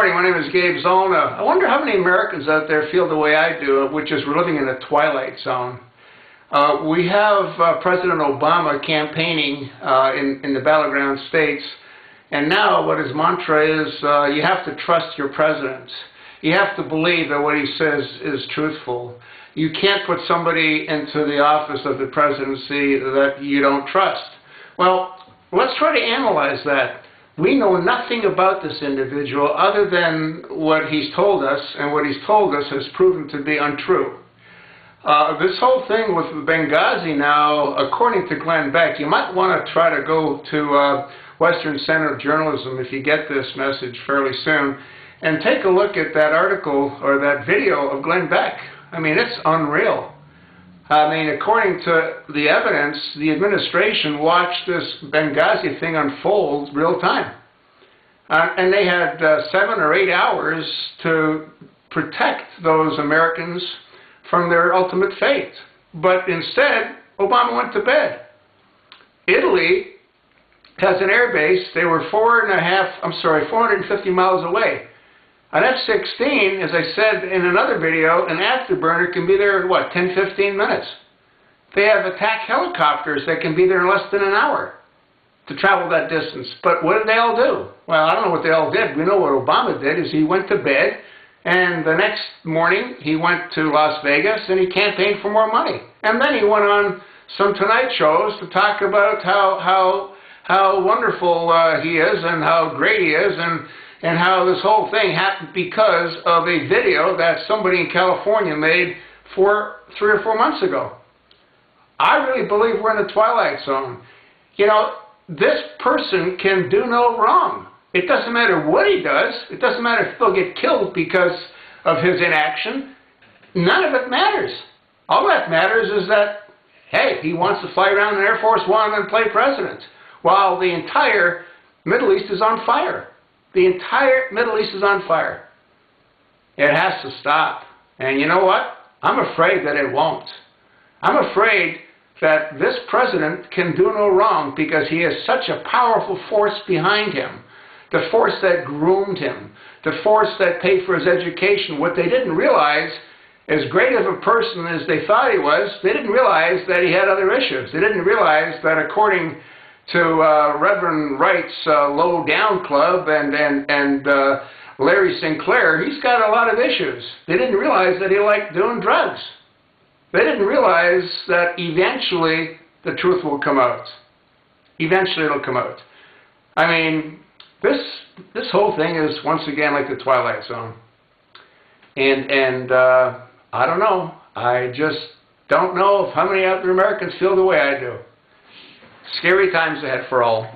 My name is Gabe Zolna. I wonder how many Americans out there feel the way I do, which is we're living in a twilight zone. We have President Obama campaigning in the battleground states, and now what his mantra is, you have to trust your president. You have to believe that what he says is truthful. You can't put somebody into the office of the presidency that you don't trust. Well, let's try to analyze that. We know nothing about this individual other than what he's told us, and what he's told us has proven to be untrue. This whole thing with Benghazi now, according to Glenn Beck, you might want to try to go to Western Center of Journalism if you get this message fairly soon, and take a look at that article or that video of Glenn Beck. I mean, it's unreal. I mean, according to the evidence, the administration watched this Benghazi thing unfold real time. And they had 7 or 8 hours to protect those Americans from their ultimate fate. But instead, Obama went to bed. Italy has an air base. They were 450 miles away. An F-16, as I said in another video, an afterburner can be there in, what, 10, 15 minutes. They have attack helicopters that can be there in less than an hour to travel that distance. But what did they all do? Well, I don't know what they all did. We know what Obama did is he went to bed, and the next morning he went to Las Vegas and he campaigned for more money. And then he went on some Tonight shows to talk about how wonderful he is and how great he is, and how this whole thing happened because of a video that somebody in California made 3 or 4 months ago. I really believe we're in the twilight zone. You know, this person can do no wrong. It doesn't matter what he does. It doesn't matter if he'll get killed because of his inaction. None of it matters. All that matters is that, hey, he wants to fly around in Air Force One and play president, while the entire Middle East is on fire. The entire Middle East is on fire. It has to stop. And you know what? I'm afraid that it won't. I'm afraid that this president can do no wrong because he has such a powerful force behind him. The force that groomed him. The force that paid for his education. What they didn't realize, as great of a person as they thought he was, they didn't realize that he had other issues. They didn't realize that according to Reverend Wright's Low Down Club and Larry Sinclair, he's got a lot of issues. They didn't realize that he liked doing drugs. They didn't realize that eventually the truth will come out. Eventually it'll come out. I mean, this whole thing is once again like the Twilight Zone. And I don't know. I just don't know if how many other Americans feel the way I do. Scary times ahead for all.